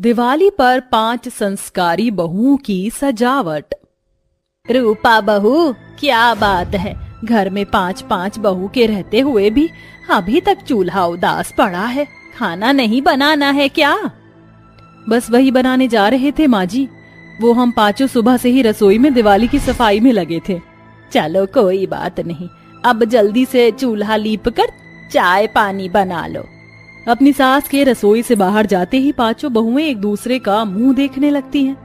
दिवाली पर 5 संस्कारी बहुओं की सजावट। रूपा बहू, क्या बात है, घर में 5-5 बहू के रहते हुए भी अभी तक चूल्हा उदास पड़ा है। खाना नहीं बनाना है क्या? बस वही बनाने जा रहे थे माँ जी। वो हम पांचों सुबह से ही रसोई में दिवाली की सफाई में लगे थे। चलो कोई बात नहीं, अब जल्दी से चूल्हा लीप कर चाय पानी बना लो। अपनी सास के रसोई से बाहर जाते ही पांचों बहुएं एक दूसरे का मुंह देखने लगती हैं।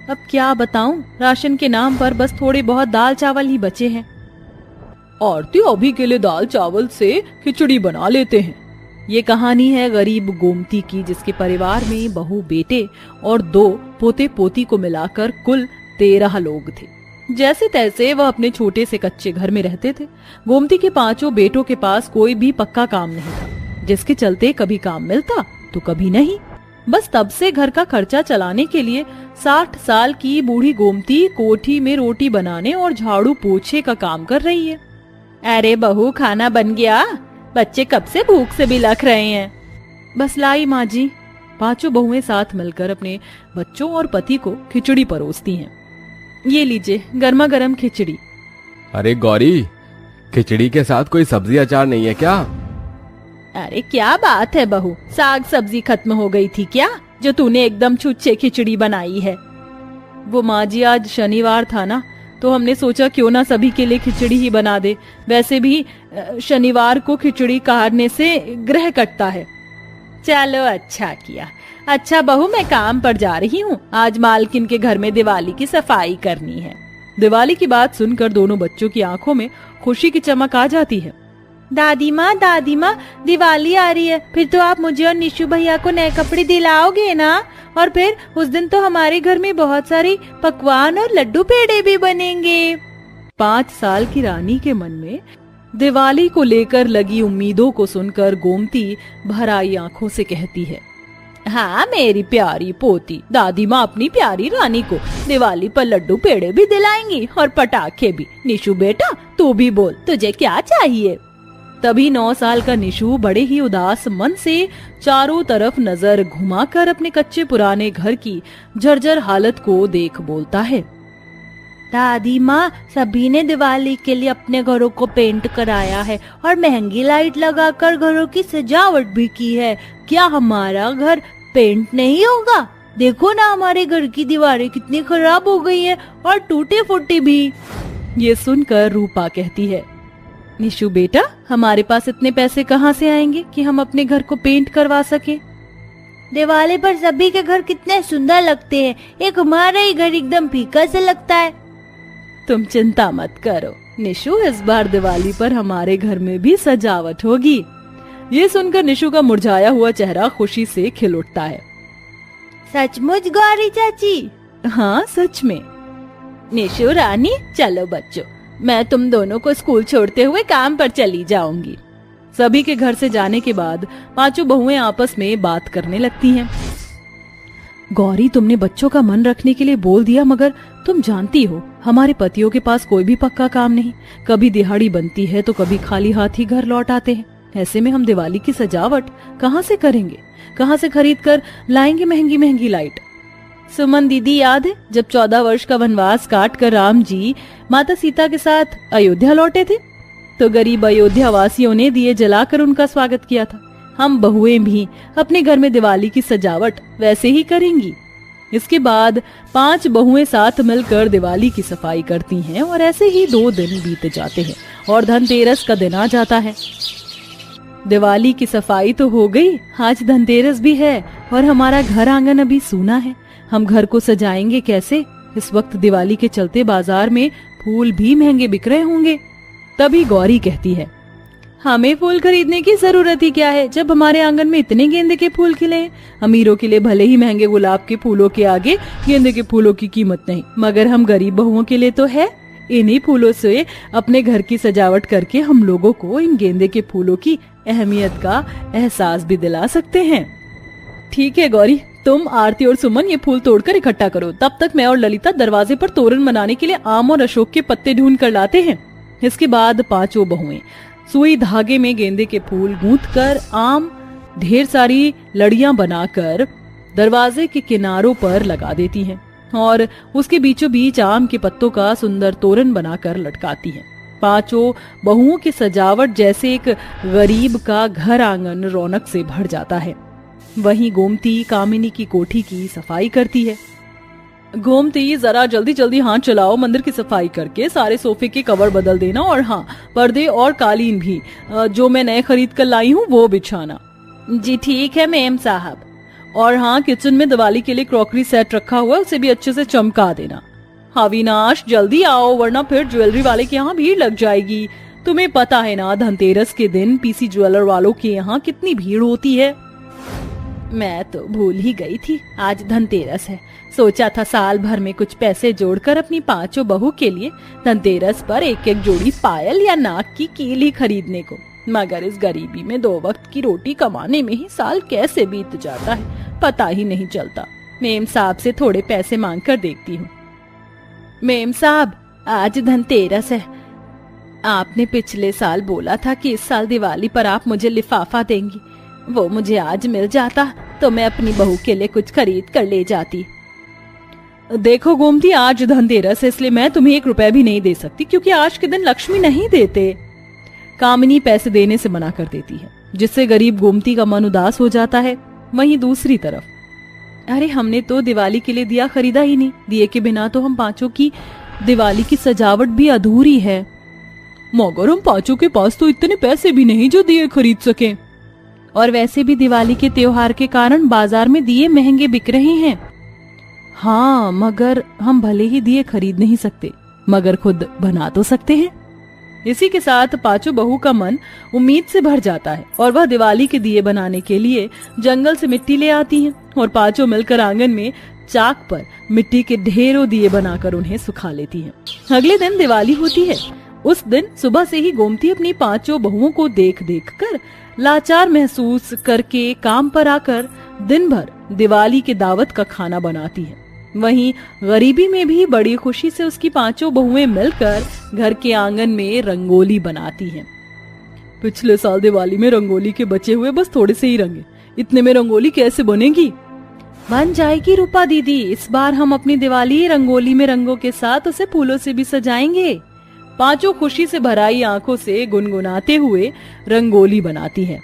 अब क्या बताऊं, राशन के नाम पर बस थोड़े बहुत दाल चावल ही बचे हैं। औरतें अभी के लिए दाल चावल से खिचड़ी बना लेते हैं। ये कहानी है गरीब गोमती की, जिसके परिवार में बहू बेटे और 2 पोते पोती को मिलाकर कुल 13 लोग थे। जैसे तैसे वह अपने छोटे से कच्चे घर में रहते थे। गोमती के 5 बेटों के पास कोई भी पक्का काम नहीं था, जिसके चलते कभी काम मिलता तो कभी नहीं। बस तब से घर का खर्चा चलाने के लिए 60 साल की बूढ़ी गोमती कोठी में रोटी बनाने और झाड़ू पोछे का काम कर रही है। अरे बहू, खाना बन गया? बच्चे कब से भूख से बिलख रहे हैं। बस लाई माँ जी। 5 बहुएं साथ मिलकर अपने बच्चों और पति को खिचड़ी परोसती हैं। ये लीजिए गर्मा गर्म खिचड़ी। अरे गौरी, खिचड़ी के साथ कोई सब्जी अचार नहीं है क्या? अरे क्या बात है बहू, साग सब्जी खत्म हो गई थी क्या, जो तूने एकदम छुच्छे खिचड़ी बनाई है? वो माँ जी, आज शनिवार था ना, तो हमने सोचा क्यों ना सभी के लिए खिचड़ी ही बना दे। वैसे भी शनिवार को खिचड़ी खाने से ग्रह कटता है। चलो अच्छा किया। अच्छा बहू, मैं काम पर जा रही हूँ। आज मालकिन के घर में दिवाली की सफाई करनी है। दिवाली की बात सुनकर दोनों बच्चों की आंखों में खुशी की चमक आ जाती है। दादी माँ, दिवाली आ रही है, फिर तो आप मुझे और निशु भैया को नए कपड़े दिलाओगे ना? और फिर उस दिन तो हमारे घर में बहुत सारी पकवान और लड्डू पेड़े भी बनेंगे। 5 साल की रानी के मन में दिवाली को लेकर लगी उम्मीदों को सुनकर गोमती भर आई आंखों से कहती है, हाँ मेरी प्यारी पोती, दादी माँ अपनी प्यारी रानी को दिवाली पर लड्डू पेड़े भी दिलाएंगी और पटाखे भी। निशु बेटा, तू भी बोल, तुझे क्या चाहिए? तभी 9 साल का निशु बड़े ही उदास मन से चारों तरफ नजर घुमाकर अपने कच्चे पुराने घर की जर्जर हालत को देख बोलता है, दादी माँ, सभी ने दिवाली के लिए अपने घरों को पेंट कराया है और महंगी लाइट लगाकर घरों की सजावट भी की है। क्या हमारा घर पेंट नहीं होगा? देखो ना, हमारे घर की दीवारें कितनी खराब हो गई है और टूटे फूटे भी। ये सुनकर रूपा कहती है, निशु बेटा, हमारे पास इतने पैसे कहाँ से आएंगे कि हम अपने घर को पेंट करवा सके? दिवाली पर सभी के घर कितने सुंदर लगते हैं, एक हमारा ही घर एकदम फीका से लगता है। तुम चिंता मत करो निशु, इस बार दिवाली पर हमारे घर में भी सजावट होगी। ये सुनकर निशु का मुरझाया हुआ चेहरा खुशी से खिल उठता है। सचमुच गौरी चाची? हाँ सच में। निशु रानी, चलो बच्चों, मैं तुम दोनों को स्कूल छोड़ते हुए काम पर चली जाऊंगी। सभी के घर से जाने के बाद 5 बहुएं आपस में बात करने लगती हैं। गौरी, तुमने बच्चों का मन रखने के लिए बोल दिया, मगर तुम जानती हो हमारे पतियों के पास कोई भी पक्का काम नहीं। कभी दिहाड़ी बनती है तो कभी खाली हाथ ही घर लौट आते हैं। ऐसे में हम दिवाली की सजावट कहाँ से करेंगे? कहाँ से खरीद कर लाएंगे महंगी महंगी लाइट? सुमन दीदी, याद है जब 14 वर्ष का वनवास काट कर राम जी माता सीता के साथ अयोध्या लौटे थे, तो गरीब अयोध्या वासियों ने दिए जलाकर उनका स्वागत किया था। हम बहुएं भी अपने घर में दिवाली की सजावट वैसे ही करेंगी। इसके बाद 5 बहुएं साथ मिलकर दिवाली की सफाई करती हैं और ऐसे ही 2 दिन बीत जाते हैं और धनतेरस का दिन आ जाता है। दिवाली की सफाई तो हो गई, आज धनतेरस भी है और हमारा घर आंगन अभी सूना है। हम घर को सजाएंगे कैसे? इस वक्त दिवाली के चलते बाजार में फूल भी महंगे बिक रहे होंगे। तभी गौरी कहती है, हमें फूल खरीदने की जरूरत ही क्या है, जब हमारे आंगन में इतने गेंदे के फूल खिले हैं। अमीरों के लिए भले ही महंगे गुलाब के फूलों के आगे गेंदे के फूलों की कीमत नहीं, मगर हम गरीब बहुओं के लिए तो है। इन्हीं फूलों से अपने घर की सजावट करके हम लोगों को इन गेंदे के फूलों की अहमियत का एहसास भी दिला सकते हैं। ठीक है गौरी, तुम, आरती और सुमन ये फूल तोड़कर इकट्ठा करो। तब तक मैं और ललिता दरवाजे पर तोरण बनाने के लिए आम और अशोक के पत्ते ढूंढ कर लाते हैं। इसके बाद 5 बहुएं सुई धागे में गेंदे के फूल गूंथ कर आम ढेर सारी लड़ियां बनाकर दरवाजे के किनारों पर लगा देती हैं और उसके बीचों बीच आम के पत्तों का सुंदर तोरण बनाकर लटकाती हैं। पांचों बहुओं की सजावट जैसे एक गरीब का घर आंगन रौनक से भर जाता है। वहीं गोमती कामिनी की कोठी की सफाई करती है। गोमती, जरा जल्दी जल्दी हाथ चलाओ, मंदिर की सफाई करके सारे सोफे के कवर बदल देना और हाँ, पर्दे और कालीन भी जो मैं नए खरीद कर लाई हूँ वो बिछाना। जी ठीक है मेम साहब। और हाँ, किचन में दिवाली के लिए क्रॉकरी सेट रखा हुआ है, उसे भी अच्छे से चमका देना। अविनाश जल्दी आओ, वरना फिर ज्वेलरी वाले के यहाँ भीड़ लग जाएगी। तुम्हें पता है ना, धनतेरस के दिन पीसी ज्वेलर वालों के यहाँ कितनी भीड़ होती है। मैं तो भूल ही गई थी, आज धनतेरस है। सोचा था साल भर में कुछ पैसे जोड़कर अपनी पांचों बहू के लिए धनतेरस पर एक एक जोड़ी पायल या नाक की कील ही खरीदने को, मगर इस गरीबी में 2 वक्त की रोटी कमाने में ही साल कैसे बीत जाता है पता ही नहीं चलता। मेम साहब से थोड़े पैसे मांग कर देखती हूँ। मेम साहब, आज धनतेरस है। आपने पिछले साल बोला था कि इस साल दिवाली पर आप मुझे लिफाफा देंगी, वो मुझे आज मिल जाता तो मैं अपनी बहू के लिए कुछ खरीद कर ले जाती। देखो गोमती, आज धनतेरस है, इसलिए मैं तुम्हें 1 रुपया भी नहीं दे सकती, क्योंकि आज के दिन लक्ष्मी नहीं देते। कामिनी पैसे देने से मना कर देती है, जिससे गरीब गोमती का मन उदास हो जाता है। वहीं दूसरी तरफ, अरे हमने तो दिवाली के लिए दिया खरीदा ही नहीं, दिए के बिना तो हम पांचों की दिवाली की सजावट भी अधूरी है। मगर हम पांचों के पास तो इतने पैसे भी नहीं जो दिए खरीद सके, और वैसे भी दिवाली के त्योहार के कारण बाजार में दिए महंगे बिक रहे हैं। हाँ, मगर हम भले ही दिए खरीद नहीं सकते, मगर खुद बना तो सकते हैं। इसी के साथ पांचों बहू का मन उम्मीद से भर जाता है और वह दिवाली के दिए बनाने के लिए जंगल से मिट्टी ले आती हैं और पांचों मिलकर आंगन में चाक पर मिट्टी के ढेरों दिए बनाकर उन्हें सुखा लेती हैं। अगले दिन दिवाली होती है। उस दिन सुबह से ही गोमती अपनी पांचों बहुओं को देख देख कर लाचार महसूस करके काम पर आकर दिन भर दिवाली के दावत का खाना बनाती है। वहीं गरीबी में भी बड़ी खुशी से उसकी पांचों बहुएं मिलकर घर के आंगन में रंगोली बनाती हैं। पिछले साल दिवाली में रंगोली के बचे हुए बस थोड़े से ही रंगे, इतने में रंगोली कैसे बनेगी? बन जाएगी रूपा दीदी, इस बार हम अपनी दिवाली रंगोली में रंगों के साथ उसे फूलों से भी सजाएंगे। पांचों खुशी से भराई आंखों से गुनगुनाते हुए रंगोली बनाती हैं।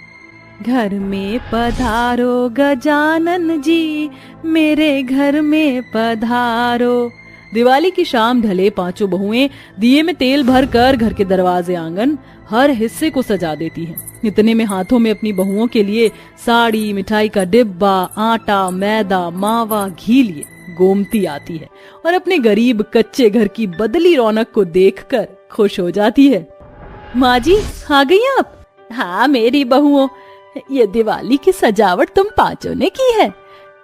घर में पधारो गजानन जी, मेरे घर में पधारो। दिवाली की शाम ढले पांचों बहुएं दिए में तेल भर कर घर के दरवाजे आंगन हर हिस्से को सजा देती हैं। इतने में हाथों में अपनी बहुओं के लिए साड़ी, मिठाई का डिब्बा, आटा, मैदा, मावा, घी लिए गोमती आती है और अपने गरीब कच्चे घर की बदली रौनक को देखकर खुश हो जाती है। माँ जी, आ गई आप? हाँ मेरी बहुओं, ये दिवाली की सजावट तुम पांचों ने की है?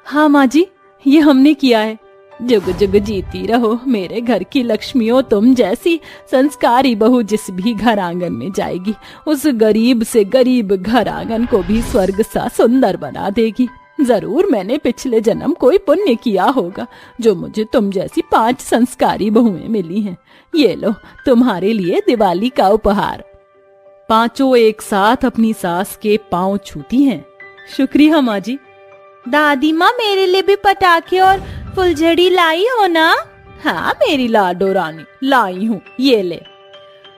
हाँ माँ जी, ये हमने किया है। जुग जुग जीती रहो मेरे घर की लक्ष्मियों, तुम जैसी संस्कारी बहू जिस भी घर आंगन में जाएगी उस गरीब से गरीब घर आंगन को भी स्वर्ग सा सुंदर बना देगी। जरूर मैंने पिछले जन्म कोई पुण्य किया होगा जो मुझे तुम जैसी 5 संस्कारी बहुएं मिली हैं। ये लो तुम्हारे लिए दिवाली का उपहार। पांचों एक साथ अपनी सास के पांव छूती हैं। शुक्रिया माँ जी। दादी माँ, मेरे लिए भी पटाखे और फुलझड़ी लाई हो ना? हाँ मेरी लाडो रानी, लाई हूँ, ये ले।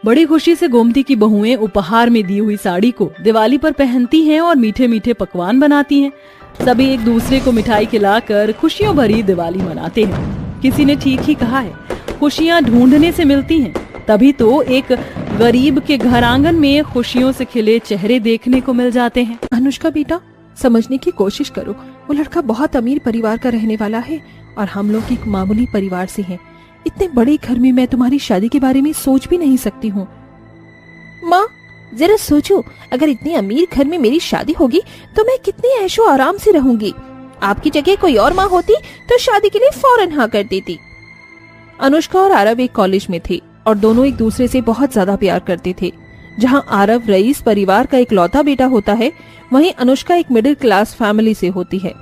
बड़ी खुशी से गोमती की बहुएं उपहार में दी हुई साड़ी को दिवाली पर पहनती हैं और मीठे मीठे पकवान बनाती हैं। सभी एक दूसरे को मिठाई खिलाकर खुशियों भरी दिवाली मनाते हैं। किसी ने ठीक ही कहा है, खुशियाँ ढूंढने से मिलती हैं, तभी तो एक गरीब के घर आंगन में खुशियों से खिले चेहरे देखने को मिल जाते हैं। अनुष्का बेटा, समझने की कोशिश करो, वो लड़का बहुत अमीर परिवार का रहने वाला है और हम लोग एक मामूली परिवार से हैं। इतने बड़े घर में मैं तुम्हारी शादी के बारे में सोच भी नहीं सकती हूँ। माँ जरा सोचो, अगर इतने अमीर घर में मेरी शादी होगी तो मैं कितनी ऐशो आराम से रहूंगी। आपकी जगह कोई और माँ होती तो शादी के लिए फौरन हाँ कर देती। अनुष्का और आरव एक कॉलेज में थे और दोनों एक दूसरे से बहुत ज्यादा प्यार करते थे। जहाँ आरव रईस परिवार का इकलौता बेटा होता है, वहीं अनुष्का एक मिडिल क्लास फैमिली से होती है।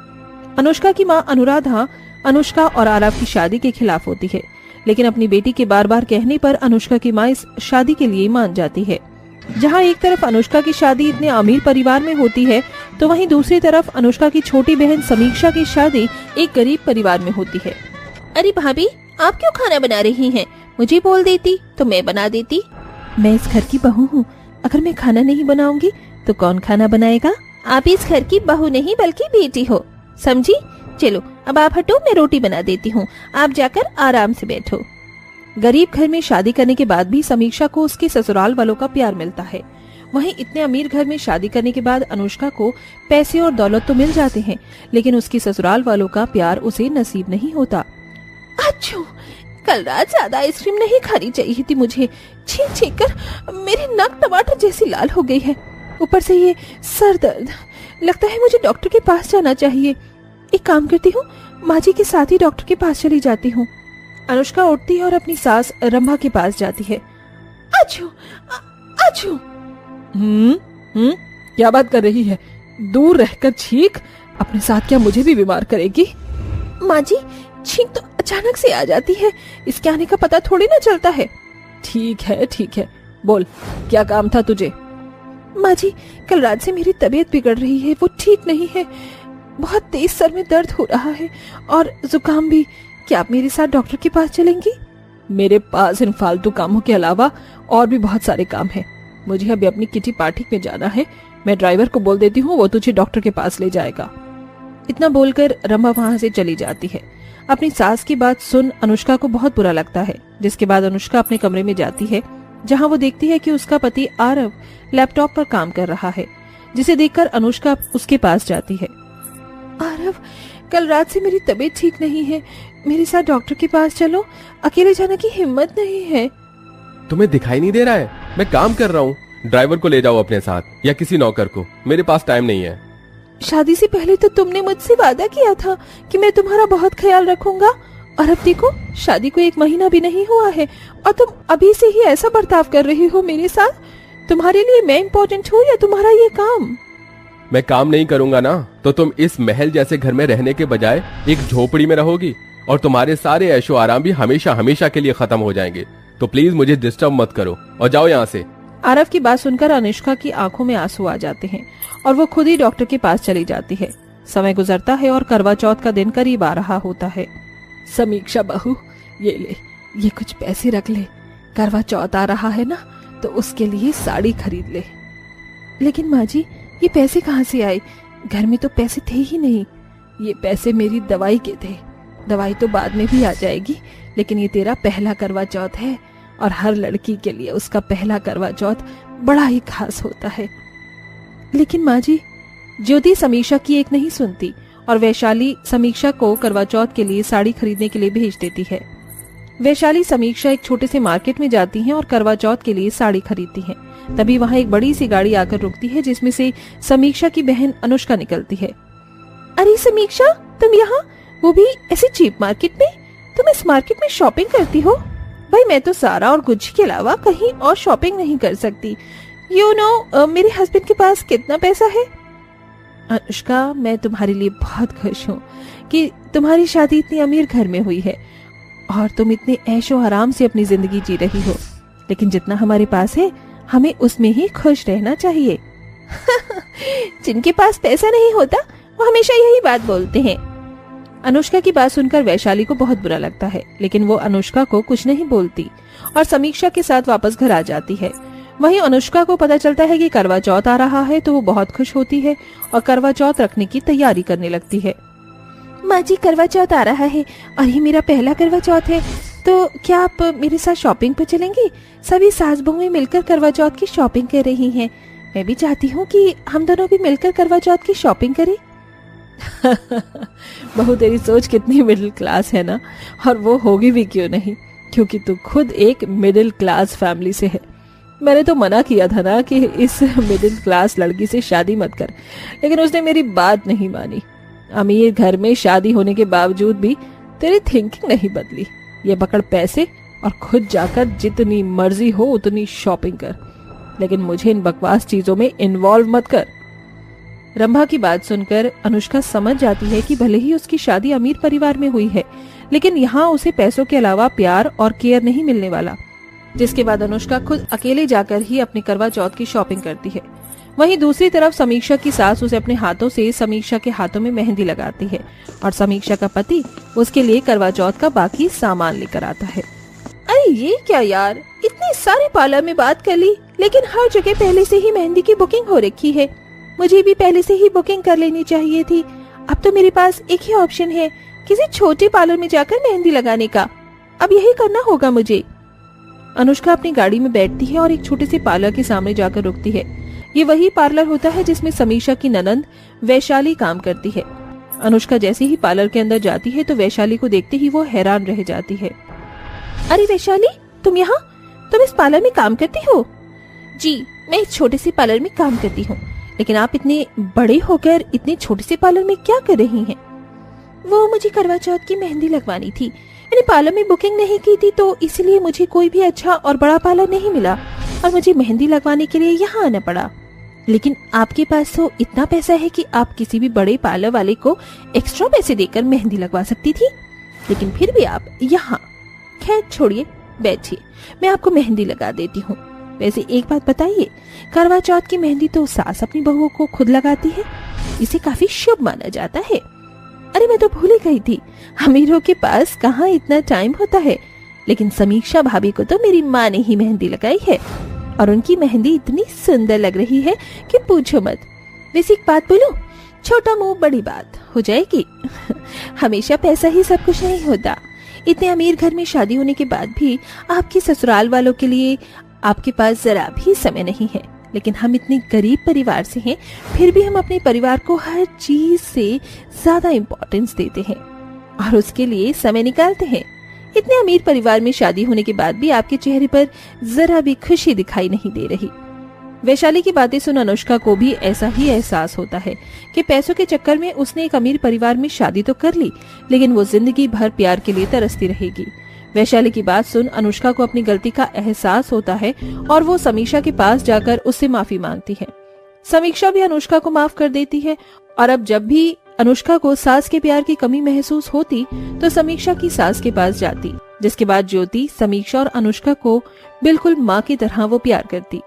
अनुष्का की माँ अनुराधा अनुष्का और आरव की शादी के खिलाफ होती है, लेकिन अपनी बेटी के बार बार कहने पर अनुष्का की माँ इस शादी के लिए मान जाती है। जहाँ एक तरफ अनुष्का की शादी इतने अमीर परिवार में होती है तो वहीं दूसरी तरफ अनुष्का की छोटी बहन समीक्षा की शादी एक गरीब परिवार में होती है। अरे भाभी, आप क्यों खाना बना रही हैं? मुझे बोल देती तो मैं बना देती। मैं इस घर की बहू हूँ, अगर मैं खाना नहीं बनाऊंगी तो कौन खाना बनाएगा? आप इस घर की बहू नहीं बल्कि बेटी हो, समझी? चलो अब आप हटो, मैं रोटी बना देती हूँ, आप जाकर आराम से बैठो। गरीब घर में शादी करने के बाद भी समीक्षा को उसके ससुराल वालों का प्यार मिलता है। वहीं इतने अमीर घर में शादी करने के बाद अनुष्का को पैसे और दौलत तो मिल जाते हैं, लेकिन उसकी ससुराल वालों का प्यार उसे नसीब नहीं होता। अच्छू, कल रात ज्यादा आइसक्रीम नहीं खानी चाहिए थी मुझे। छींक छींक कर मेरी नाक टमाटर जैसी लाल हो गई है, ऊपर से ये सर दर्द। लगता है मुझे डॉक्टर के पास जाना चाहिए। एक काम करती हूँ, माँ जी के साथ ही डॉक्टर के पास चली जाती हूँ। अनुष्का उठती है और अपनी सास रंभा के पास जाती है। अच्छू, अच्छू। क्या बात कर रही है? दूर रहकर छींक, अपने साथ क्या मुझे भी बीमार करेगी? माँ जी, छींक तो अचानक से आ जाती है, इसके आने का पता थोड़ी ना चलता है। ठीक है, बोल क्या काम था तुझे? माँ जी, कल रात से मेरी तबीयत बिगड़ रही है, वो ठीक नहीं है। बहुत तेज सर में दर्द हो रहा है और जुकाम भी। क्या आप मेरे साथ डॉक्टर के पास चलेंगी? मेरे पास इन फालतू कामों के अलावा और भी बहुत सारे काम हैं। मुझे अभी अपनी किटी पार्टी में जाना है। मैं ड्राइवर को बोल देती हूँ, वो तुझे डॉक्टर के पास ले जाएगा। इतना बोलकर रमा वहाँ से चली जाती है। अपनी सास की बात सुन अनुष्का को बहुत बुरा लगता है, जिसके बाद अनुष्का अपने कमरे में जाती है, जहाँ वो देखती है कि उसका पति आरव लैपटॉप पर काम कर रहा है, जिसे देखकर अनुष्का उसके पास जाती है। आरव, कल रात से मेरी तबीयत ठीक नहीं है, मेरे साथ डॉक्टर के पास चलो, अकेले जाने की हिम्मत नहीं है। तुम्हें दिखाई नहीं दे रहा है? मैं काम कर रहा हूँ। ड्राइवर को ले जाओ अपने साथ या किसी नौकर को, मेरे पास टाइम नहीं है। शादी से पहले तो तुमने मुझसे वादा किया था कि मैं तुम्हारा बहुत ख्याल रखूंगा, और अब देखो शादी को 1 महीना भी नहीं हुआ है और तुम अभी से ही ऐसा बर्ताव कर रही हो मेरे साथ। तुम्हारे लिए मैं इम्पोर्टेंट हूँ या तुम्हारा ये काम? मैं काम नहीं करूंगा ना तो तुम इस महल जैसे घर में रहने के बजाय एक झोपड़ी में रहोगी और तुम्हारे सारे ऐशो आराम भी हमेशा हमेशा के लिए खत्म हो जाएंगे। तो प्लीज मुझे डिस्टर्ब मत करो और जाओ यहाँ से। आरव की बात सुनकर अनुष्का की आंखों में आंसू आ जाते हैं और वो खुद ही डॉक्टर के पास चली जाती है। समय गुजरता है और करवा चौथ का दिन करीब आ रहा होता है। समीक्षा बहू, ये ले, ये कुछ पैसे रख ले। करवा चौथ आ रहा है ना, तो उसके लिए साड़ी खरीद ले। लेकिन माँ जी, ये पैसे कहाँ से आए? घर में तो पैसे थे ही नहीं। ये पैसे मेरी दवाई के थे। दवाई तो बाद में भी आ जाएगी, लेकिन ये तेरा पहला करवा चौथ है और हर लड़की के लिए उसका पहला करवा चौथ बड़ा ही खास होता है। लेकिन माँ जी, ज्योति समीक्षा की एक नहीं सुनती और वैशाली समीक्षा को करवा चौथ के लिए साड़ी खरीदने के लिए भेज देती है। वैशाली समीक्षा एक छोटे से मार्केट में जाती हैं और करवा चौथ के लिए साड़ी खरीदती हैं। तभी वहाँ एक बड़ी सी गाड़ी आकर रुकती है, जिसमें से समीक्षा की बहन अनुष्का निकलती है। अरे समीक्षा, तुम यहाँ, वो भी ऐसी चीप मार्केट में? तुम इस मार्केट में शॉपिंग करती हो? भाई मैं तो सारा और गुच्ची के अलावा कहीं और शॉपिंग नहीं कर सकती। यू नो मेरे हस्बैंड के पास कितना पैसा है। अनुष्का, मैं तुम्हारे लिए बहुत खुश हूँ कि तुम्हारी शादी इतनी अमीर घर में हुई है और तुम इतने ऐशो आराम से अपनी जिंदगी जी रही हो, लेकिन जितना हमारे पास है हमें उसमें ही खुश रहना चाहिए। जिनके पास पैसा नहीं होता वो हमेशा यही बात बोलते हैं। अनुष्का की बात सुनकर वैशाली को बहुत बुरा लगता है, लेकिन वो अनुष्का को कुछ नहीं बोलती और समीक्षा के साथ वापस घर आ जाती है। वहीं अनुष्का को पता चलता है कि करवा चौथ आ रहा है, तो वो बहुत खुश होती है और करवा चौथ रखने की तैयारी करने लगती है। माँ जी, करवा चौथ आ रहा है और ये मेरा पहला करवा चौथ है, तो क्या आप मेरे साथ शॉपिंग पर चलेंगी? सभी सास बहुएं मिलकर करवा चौथ की शॉपिंग कर रही हैं। मैं भी चाहती हूँ कि हम दोनों भी मिलकर करवा चौथ की शॉपिंग करें। बहू, तेरी सोच कितनी मिडिल क्लास है ना, और वो होगी भी क्यों नहीं, क्योंकि तू खुद एक मिडिल क्लास फैमिली से है। मैंने तो मना किया था ना कि इस मिडिल क्लास लड़की से शादी मत कर, लेकिन उसने मेरी बात नहीं मानी। अमीर घर में शादी होने के बावजूद भी तेरी थिंकिंग नहीं बदली। ये पकड़ पैसे और खुद जाकर जितनी मर्जी हो उतनी शॉपिंग कर, लेकिन मुझे इन बकवास चीजों में इन्वॉल्व मत कर। रंभा की बात सुनकर अनुष्का समझ जाती है कि भले ही उसकी शादी अमीर परिवार में हुई है, लेकिन यहाँ उसे पैसों के अलावा प्यार और केयर नहीं मिलने वाला। जिसके बाद अनुष्का खुद अकेले जाकर ही अपने करवा चौथ की शॉपिंग करती है। वहीं दूसरी तरफ समीक्षा की सास उसे अपने हाथों से समीक्षा के हाथों में मेहंदी लगाती है और समीक्षा का पति उसके लिए करवा चौथ का बाकी सामान लेकर आता है। अरे ये क्या यार, इतने सारे पार्लर में बात कर ली, लेकिन हर जगह पहले से ही मेहंदी की बुकिंग हो रखी है। मुझे भी पहले से ही बुकिंग कर लेनी चाहिए थी। अब तो मेरे पास एक ही ऑप्शन है, किसी छोटे पार्लर में जाकर मेहंदी लगाने का। अब यही करना होगा मुझे। अनुष्का अपनी गाड़ी में बैठती है और एक छोटे से पार्लर के सामने जाकर रुकती है। ये वही पार्लर होता है जिसमें समीक्षा की ननंद वैशाली काम करती है। अनुष्का जैसे ही पार्लर के अंदर जाती है तो वैशाली को देखते ही वो हैरान रह जाती है। अरे वैशाली, तुम यहाँ? तुम इस पार्लर में काम करती हो? जी, मैं इस छोटे से पार्लर में काम करती हूँ, लेकिन आप इतने बड़े होकर इतने छोटे से पार्लर में क्या कर रही हैं? वो मुझे करवा चौथ की मेहंदी लगवानी थी। मैंने पार्लर में बुकिंग नहीं की थी, तो इसलिए मुझे कोई भी अच्छा और बड़ा पार्लर नहीं मिला और मुझे मेहंदी लगवाने के लिए यहाँ आना पड़ा। लेकिन आपके पास तो इतना पैसा है कि आप किसी भी बड़े पार्लर वाले को एक्स्ट्रा पैसे देकर मेहंदी लगवा सकती थी, लेकिन फिर भी आप यहाँ। खैर छोड़िए, बैठिए, मैं आपको मेहंदी लगा देती हूँ। वैसे एक बात बताइए, करवा चौथ की मेहंदी तो सास अपनी बहुओं को खुद लगाती है, इसे काफी शुभ माना जाता है। अरे मैं तो भूल ही गई थी, अमीरों के पास कहाँ इतना टाइम होता है। लेकिन समीक्षा भाभी को तो मेरी माँ ने ही मेहंदी लगाई है और उनकी मेहंदी इतनी सुंदर लग रही है कि पूछो मत। वैसे एक बात बोलूं, छोटा मुंह बड़ी बात हो जाएगी। हमेशा पैसा ही सब कुछ नहीं होता। इतने अमीर घर में शादी होने के बाद भी आपके ससुराल वालों के लिए आपके पास जरा भी समय नहीं है। लेकिन हम इतने गरीब परिवार से हैं, फिर भी हम अपने परिवार को हर चीज से ज्यादा इम्पोर्टेंस देते हैं और उसके लिए समय निकालते हैं। इतने अमीर परिवार में शादी होने के बाद भी आपके चेहरे पर जरा भी खुशी दिखाई नहीं दे रही। वैशाली की बातें सुन अनुष्का को भी ऐसा ही एहसास होता है कि पैसों के चक्कर में उसने एक अमीर परिवार में शादी तो कर ली, लेकिन वो जिंदगी भर प्यार के लिए तरसती रहेगी। वैशाली की बात सुन अनुष्का को अपनी गलती का एहसास होता है और वो समीक्षा के पास जाकर उससे माफी मांगती है। समीक्षा भी अनुष्का को माफ कर देती है और अब जब भी अनुष्का को सास के प्यार की कमी महसूस होती तो समीक्षा की सास के पास जाती, जिसके बाद ज्योति, समीक्षा और अनुष्का को बिल्कुल माँ की तरह वो प्यार करती।